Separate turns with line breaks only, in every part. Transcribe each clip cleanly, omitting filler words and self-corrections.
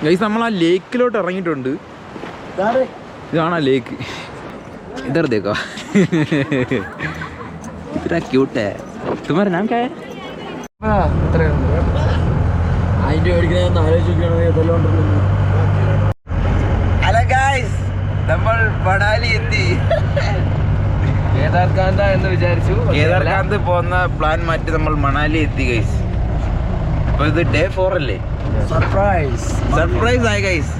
Guys നമ്മൾ ആ ലേക്കിലോട്ട് ഇറങ്ങിയിട്ടുണ്ട്. ഇതാണ് ആ ലേക്ക്. इधर देखो इतना क्यूट है. तुम्हारा नाम क्या है? ഹലോ ഗൈസ്, നമ്മൾ മണാലി എത്തി.
കേദാർകാന്ത് എന്ന് വിചാരിച്ചു.
കേദാർകാന്ത് പോകുന്ന പ്ലാൻ മാറ്റി നമ്മൾ മണാലി എത്തി ഗൈസ്. അപ്പൊ ഇത് ഡേ 4 അല്ലേ? സർപ്രൈസ് ആയി ഗൈസ്.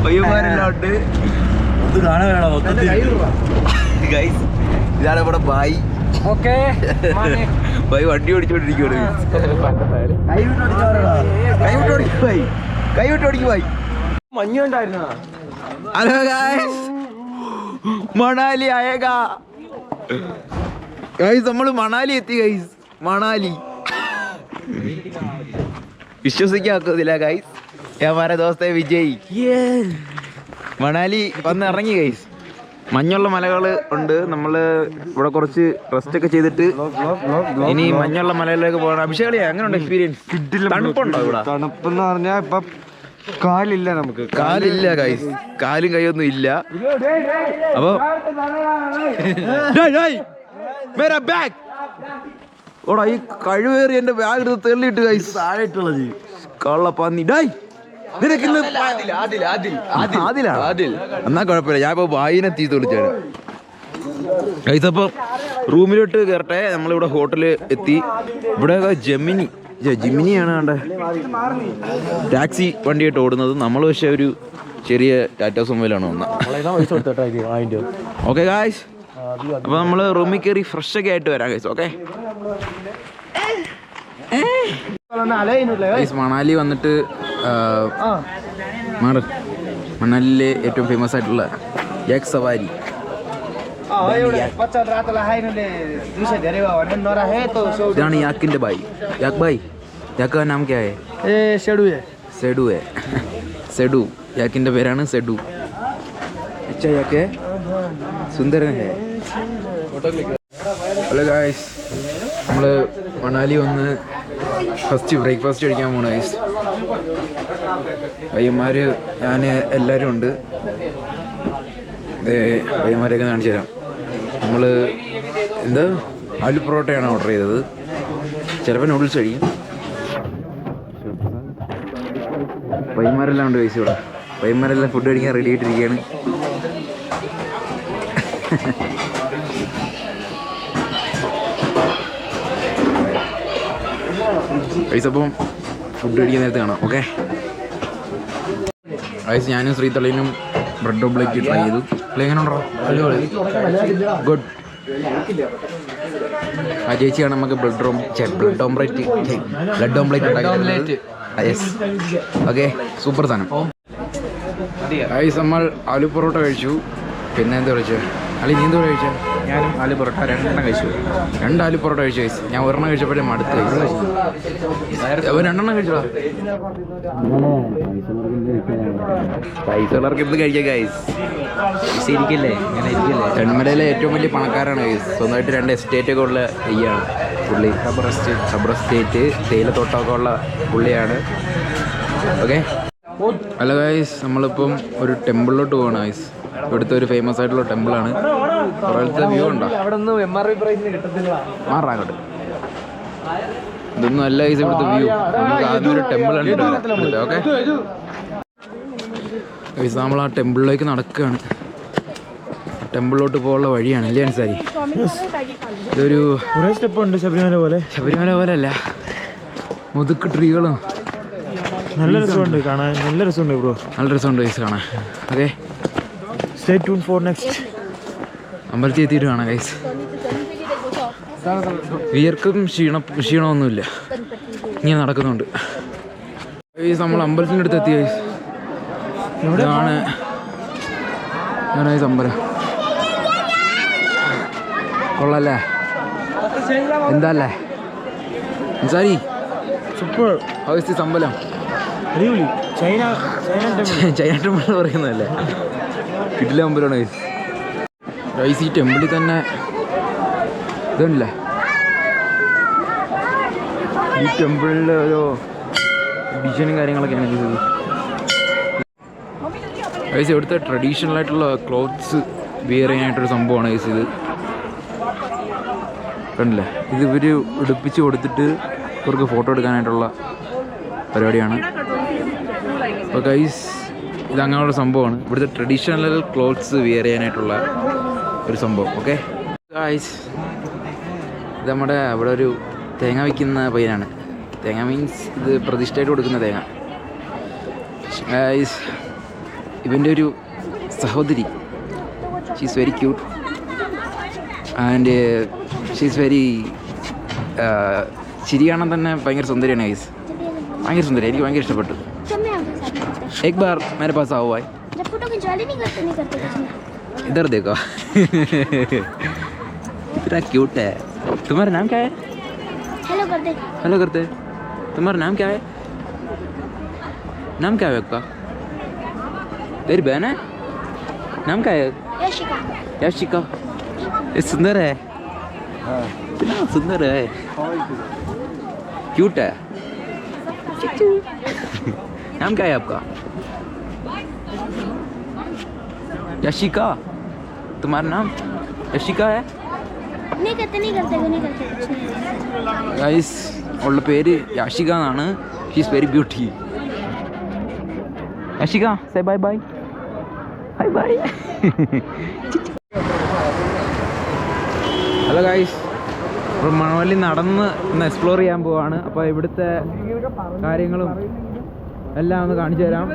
പയ്യന്മാരിലോട്ട് ഗൈസ്. ഇതാണ് ഇവിടെ ബായി. ബായി വണ്ടി ഓടിച്ചോണ്ടിരിക്കുകയാണ്. കൈവിട്ടോടിക്ക് ബായി.
മഞ്ഞുണ്ടായിരുന്ന.
ഹലോ ഗൈസ്, മണാലി ആയേഗാ ഗൈസ്. നമ്മൾ മണാലി എത്തി ഗൈസ്. മണാലി വിശ്വസിക്കാക്കുന്നില്ല ഗൈസ്. ഹമാരെ ദോസ്തേ വിജയ് മണാലി വന്ന് ഇറങ്ങി ഗൈസ്. മഞ്ഞുള്ള മലകൾ ഉണ്ട്. നമ്മൾ ഇവിടെ കുറച്ച് റെസ്റ്റ് ഒക്കെ ചെയ്തിട്ട് ഇനി മഞ്ഞുള്ള മലകളിലേക്ക് പോകണം. അഭിഷേക് എങ്ങനെയുണ്ട് എക്സ്പീരിയൻസ്? തണുപ്പുണ്ടോ ഇവിടെ?
തണുപ്പെന്ന് പറഞ്ഞാൽ ഇപ്പൊ കാലില്ല. നമുക്ക്
കാലില്ല ഗൈസ്, കാലും കൈയൊന്നും ഇല്ല. അപ്പൊ ഓടാ, ഈ കഴിവേറി എന്റെ ബാഗ് എടുത്ത് തെള്ളിയിട്ട് ഗൈസ് താഴെ ഇട്ടുള്ളത്. കള്ളപ്പന്നി ഡായ്. എന്നാ കുഴപ്പമില്ല, ഞാൻ ഇപ്പൊ വായിനെ തീത്ത് വിളിച്ചാണ് ഗൈസ്. അപ്പൊ റൂമിലോട്ട് കയറട്ടെ. നമ്മളിവിടെ ഹോട്ടലിൽ എത്തി. ഇവിടെ ജിമിനിയാണ് കണ്ടേ, ടാക്സി വണ്ടിയായിട്ട് ഓടുന്നത്. നമ്മൾ പക്ഷെ ഒരു ചെറിയ ടാറ്റ സുമോയിലാണ് വന്നത്. ഓക്കെ ഗായ്സ്, അപ്പൊ നമ്മള് റൂമിൽ കയറി ഫ്രഷ് ഒക്കെ ആയിട്ട് വരാം ഗൈസ്. ഓക്കെ മണാലി വന്നിട്ട് മണാലിയിലെ ഏറ്റവും ഫേമസ് ആയിട്ടുള്ള യാക് സവാരി. ഇതാണ് യാക്കിന്റെ ബായ്. യാക് ബായ്, യാക്ക് നാം ക്യാ ഹൈ? സെഡു ഹൈ. സെഡു യാക്കിന്റെ പേരാണ് സെഡു. അച്ഛാ യാക്ക് സുന്ദരൻ ഹൈ. ഹലോ ഗായ്സ്, നമ്മള് മണാലി വന്ന് ഫസ്റ്റ് ബ്രേക്ക്ഫാസ്റ്റ് കഴിക്കാൻ പോണു ഗൈസ്. പയ്യന്മാർ, ഞാൻ എല്ലാവരും ഉണ്ട്. പയ്യന്മാരെയൊക്കെ കാണിച്ചു തരാം. നമ്മൾ എന്താ ആലു പൊറോട്ടയാണ് ഓർഡർ ചെയ്തത്. ചിലപ്പോൾ നൂഡിൽസ് കഴിക്കും. പയ്യന്മാരെല്ലാം ഉണ്ട് ഗൈസ് ഇവിടെ. പയ്യന്മാരെല്ലാം ഫുഡ് കഴിക്കാൻ റെഡി ആയിട്ടിരിക്കുകയാണ്. ഗൈസ് അപ്പം ഫുഡ് കഴിക്കാൻ നേരത്തെ കാണാം. ഓക്കെ ഗൈസ്, ഞാനും ശ്രീതളിനും ബ്രെഡ് ഓംലെറ്റ് ട്രൈ ചെയ്തു. എങ്ങനെ ഉണ്ടോ? ഗുഡ്. ആ ചേച്ചിയാണ് നമുക്ക് ബ്രെഡ് ഓംലെറ്റ് ഉണ്ടാക്കി. യെസ്, ഓക്കെ, സൂപ്പർ സാധനം. ഗൈസ്, നമ്മൾ ആലു പൊറോട്ട കഴിച്ചു. പിന്നെ എന്താ കഴിച്ചത്? അല്ലെ നീ എന്താ കഴിച്ചത്?
ഞാനും ആലു പൊറോട്ട 2 കഴിച്ചു.
2 ആലു പൊറോട്ട കഴിച്ചു ഗൈസ്. ഞാൻ ഒരെണ്ണം കഴിച്ചപ്പോഴേ മടുത്ത് കഴിച്ചു. 2 കഴിച്ചോളാ. പൈസ എന്ത് കഴിക്കാം ഗൈസ്. തെന്മലയിലെ ഏറ്റവും വലിയ പണക്കാരാണ് ഗൈസ്. സ്വന്തമായിട്ട് 2 എസ്റ്റേറ്റ് ഒക്കെ ഉള്ള കയ്യാണ് പുള്ളി. റബ്ബർ എസ്റ്റേറ്റ്, തേയിലത്തോട്ടമൊക്കെ ഉള്ള പുള്ളിയാണ്. ഓക്കെ, ഹലോ ഗൈസ്, നമ്മളിപ്പം ഒരു ടെമ്പിളിലോട്ട് പോകണം ഗൈസ്. ഇവിടുത്തെ ഒരു ഫേമസ് ആയിട്ടുള്ള ടെമ്പിളാണ്. പുറത്തെ വ്യൂ ഉണ്ടോ? മാറാങ്ങോട്ട് ഇതൊന്നും അല്ല ഗൈസ് ഇവിടുത്തെ വ്യൂ. നമുക്ക് ആദ്യം ഒരു ടെമ്പിൾ കണ്ടിട്ട്. ഓക്കെ ഗൈസ്, നമ്മൾ ആ ടെമ്പിളിലേക്ക് നടക്കുകയാണ്. ടെമ്പിളിലോട്ട് പോകാനുള്ള വഴിയാണ് അല്ലേ അൻസാരി? ഇതൊരു
സ്റ്റെപ്പ് ഉണ്ട്. ശബരിമല
പോലെ അല്ല, മുതുക്ക് ട്രീകളും.
നല്ല രസമുണ്ട് കാണാൻ. നല്ല രസമുണ്ട് ബ്രോ.
നല്ല രസമുണ്ട് ഗൈസ് കാണാൻ. Okay,
stay tune for next.
അമ്പലത്തിൽ എത്തിയിട്ട് കാണാം ഗൈസ്. വിയർക്കും ക്ഷീണമൊന്നുമില്ല, ഇങ്ങനെ നടക്കുന്നുണ്ട് ഗൈസ്. നമ്മൾ അമ്പലത്തിൻ്റെ അടുത്ത് എത്തി ഗൈസ്. ഇതാണ് ഗൈസ് അമ്പലം. കൊള്ളല്ലേ? എന്താല്ലേ സാരി?
സൂപ്പർ.
ഹൗസ് അമ്പലം
ചൈന
ടെമ്പിൾ പറയുന്നതല്ലേ? കിടില അമ്പലമാണ് ഗൈസ്. ഗൈസ്, ഈ ടെമ്പിളിൽ തന്നെ ഇതല്ലേ, ഈ ടെമ്പിളിൽ ഒരു എക്സിബിഷനും കാര്യങ്ങളൊക്കെയാണ് ഇത്. ഗൈസ് ഇവിടുത്തെ ട്രഡീഷണൽ ആയിട്ടുള്ള ക്ലോത്ത്സ് വിയർ ചെയ്യാനായിട്ടൊരു സംഭവമാണ് ഗൈസ് ഇത്. കണ്ടില്ലേ, ഇത് ഇവർ ഉടുപ്പിച്ച് കൊടുത്തിട്ട് ഇവർക്ക് ഫോട്ടോ എടുക്കാനായിട്ടുള്ള പരിപാടിയാണ്. അപ്പോൾ ഗൈസ് ഇത് അങ്ങനെയുള്ള സംഭവമാണ്, ഇവിടുത്തെ ട്രഡീഷണൽ ക്ലോത്ത്സ് വിയർ ചെയ്യാനായിട്ടുള്ള ഒരു സംഭവം. ഓക്കെ ഗൈസ്, ഇത് നമ്മുടെ അവിടെ ഒരു തേങ്ങ വയ്ക്കുന്ന പയ്യനാണ്. തേങ്ങ മീൻസ് ഇത് പ്രതിഷ്ഠയായിട്ട് കൊടുക്കുന്ന തേങ്ങ. ഗൈസ് ഇവൻ്റെ ഒരു സഹോദരി, she's very cute and she's very ചിരി കാണാൻ തന്നെ ഭയങ്കര സുന്ദരിയാണ് ഗൈസ്, ഭയങ്കര സുന്ദരി, എനിക്ക് ഭയങ്കര ഇഷ്ടപ്പെട്ടു. एक बार मेरे पास आओ भाई,
जब फोटो खिंचवाली नहीं करते कुछ नहीं।
इधर देखो इतना क्यूट है. तुम्हारा नाम क्या है?
हेलो कर दे।
हेलो करते. तुम्हारा नाम क्या है? नाम क्या है आपका? तेरी बहन है? नाम क्या है?
यशिका।
यशिका. ये सुंदर है, इतना सुंदर है, क्यूट है. नाम क्या है आपका? यशिका. तुम्हारा नाम यशिका है?
नहीं करते कुछ नहीं।
ഗൈസ് ഉള്ള പേര് യാഷിക എന്നാണ്. She's very beauty. Yashika say bye bye. Bye bye. Hello guys, ഇപ്പോൾ മണവല്ലി നടന്ന് ഒന്ന് എക്സ്പ്ലോർ ചെയ്യാൻ പോവാണ്. അപ്പോൾ ഇവിടുത്തെ കാര്യങ്ങളും എല്ലാം ഒന്ന് കാണിച്ചു തരാം.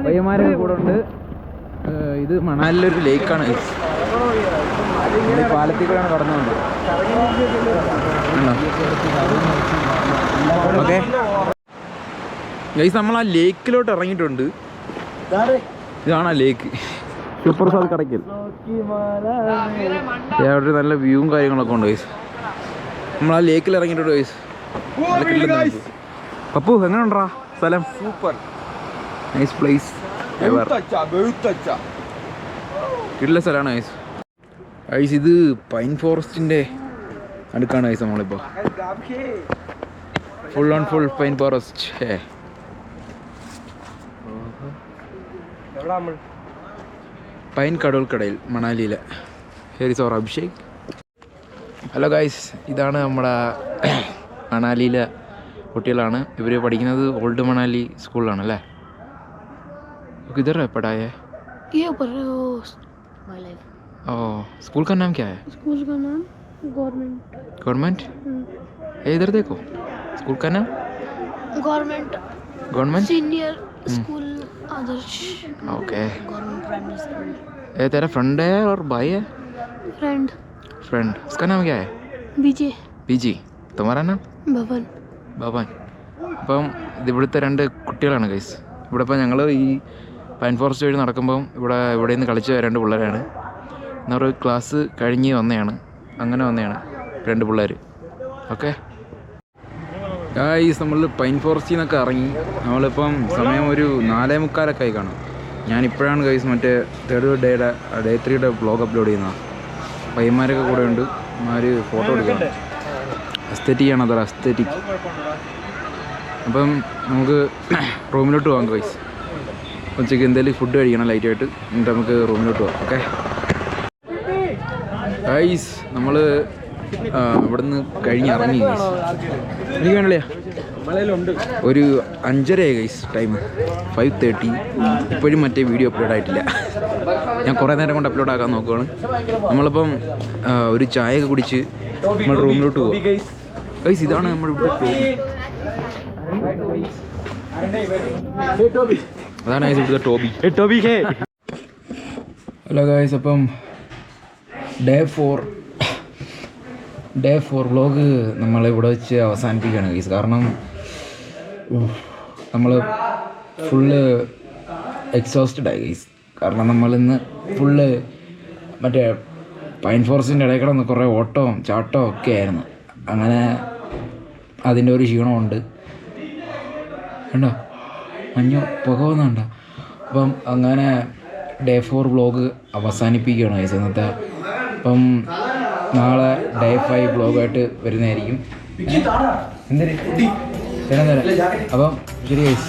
പയ്യന്മാരൊക്കെ കൂടെ ഉണ്ട്. ഇത് മണാലിലൊരു ലേക്കാണ്. പാലത്തിൽ കൂടെയാണ് കടന്നുകൊണ്ട്. ഓക്കെ ഗൈസ്, നമ്മൾ ആ ലേക്കിലോട്ട് ഇറങ്ങിയിട്ടുണ്ട്. ഇതാണ് ആ ലേക്ക്, സൂപ്പർ സാൽ കടയ്ക്കൽ. അവിടെ നല്ല വ്യൂവും കാര്യങ്ങളൊക്കെ ഉണ്ട് ഗൈസ്. നമ്മൾ ആ ലേക്കിൽ ഇറങ്ങിയിട്ടുണ്ട് ഗൈസ്. പപ്പു എങ്ങനെ ഉണ്ടാ സ്ഥലം? സൂപ്പർ നൈസ് പ്ലേസ്, കിട്ടുള്ള സ്ഥലമാണ് ഗൈസ്. ഗൈസ് ഇത് പൈൻ ഫോറസ്റ്റിൻ്റെ അടുക്കാണ് ഗൈസ് നമ്മളിപ്പോൾ. Full on full pine forest. Pine കടൽക്കടയിൽ മണാലിയിലെ. Here is our Abhishek. Hello guys, ഇതാണ് നമ്മുടെ മണാലിയിലെ കുട്ടികളാണ്. ഇവർ പഠിക്കുന്നത് ഓൾഡ് മണാലി സ്കൂളിലാണ് അല്ലേ? किधर है पढ़ाया?
ये ऊपर
स्कूल का नाम क्या है?
स्कूल का नाम गवर्नमेंट.
गवर्नमेंट? इधर देखो, स्कूल का नाम गवर्नमेंट
सीनियर स्कूल आदर्श.
ओके.
Government primary school.
ये तेरा फ्रेंड है और भाई है?
फ्रेंड.
उसका नाम क्या है? बीजी. तुम्हारा नाम? ഭവൻ. അപ്പം ഇതിവിടുത്തെ രണ്ട് കുട്ടികളാണ് ഗൈസ്. ഇവിടെ ഇപ്പം ഞങ്ങൾ ഈ പൈൻ ഫോറസ്റ്റ് വഴി നടക്കുമ്പം ഇവിടെ നിന്ന് കളിച്ച രണ്ട് പിള്ളേരാണ്. എന്നാൽ ഒരു ക്ലാസ് കഴിഞ്ഞ് വന്നതാണ്, അങ്ങനെ വന്നതാണ് രണ്ട് പിള്ളേർ. ഓക്കെ ഗൈസ്, നമ്മൾ പൈൻ ഫോറസ്റ്റിൽ നിന്നൊക്കെ ഇറങ്ങി. നമ്മളിപ്പം സമയം ഒരു 4:45 ആയി കാണും. ഞാനിപ്പോഴാണ് ഗൈസ് മറ്റേ തേർഡ് ഡേയുടെ ഡേ 3യുടെ വ്ളോഗ് അപ്ലോഡ് ചെയ്യുന്നത്. പയ്യന്മാരൊക്കെ കൂടെ ഉണ്ട്. അവർ ഫോട്ടോ എടുക്കണം. അസ്തെറ്റിക്കാണ് അതല്ല, അസ്തെറ്റിക്. അപ്പം നമുക്ക് റൂമിലോട്ട് പോകാം ഗൈസ്. ഉച്ചയ്ക്ക് എന്തെങ്കിലും ഫുഡ് കഴിക്കണം ലൈറ്റായിട്ട്, എന്നിട്ട് നമുക്ക് റൂമിലോട്ട് പോകാം. ഓക്കെ ഗൈസ്, നമ്മൾ ഇവിടുന്ന് കഴിഞ്ഞിറങ്ങി ഗൈസ്. എനിക്ക് വേണല്ലേ ഒരു 5:30 ഗൈസ് ടൈം, 5:30. ഇപ്പോഴും മറ്റേ വീഡിയോ അപ്ലോഡ് ആയിട്ടില്ല. ഞാൻ കുറേ നേരം കൊണ്ട് അപ്ലോഡ് ആക്കാൻ നോക്കുകയാണ്. നമ്മളിപ്പം ഒരു ചായയൊക്കെ കുടിച്ച് നമ്മൾ റൂമിലോട്ട് പോകും ഗൈസ്. ഇതാണ് നമ്മുടെ ടോബി. അതാണ് ഗൈസ് ഇവിടുത്തെ ടോബി. ഹലോ ഗൈസ്, അപ്പം ഡേ 4 വ്ളോഗ് നമ്മളിവിടെ വെച്ച് അവസാനിപ്പിക്കുകയാണ് ഗൈസ്. കാരണം നമ്മൾ ഫുള്ള് എക്സോസ്റ്റഡ് ആയി ഗൈസ്. കാരണം നമ്മളിന്ന് ഫുള്ള് മറ്റേ പൈൻ ഫോറസ്റ്റിൻ്റെ ഇടയിൽ കിടന്ന് കുറേ ഓട്ടവും ചാട്ടവും ഒക്കെ ആയിരുന്നു. അങ്ങനെ അതിൻ്റെ ഒരു ക്ഷീണമുണ്ട്. കണ്ടോ മഞ്ഞോ പുക വന്നുണ്ടോ? അപ്പം അങ്ങനെ ഡേ 4 വ്ളോഗ് അവസാനിപ്പിക്കുകയാണ് ഗൈസ് ഇന്നത്തെ. അപ്പം നാളെ ഡേ 5 വ്ളോഗായിട്ട് വരുന്നതായിരിക്കും. എന്തിന് അപ്പം ശരി guys.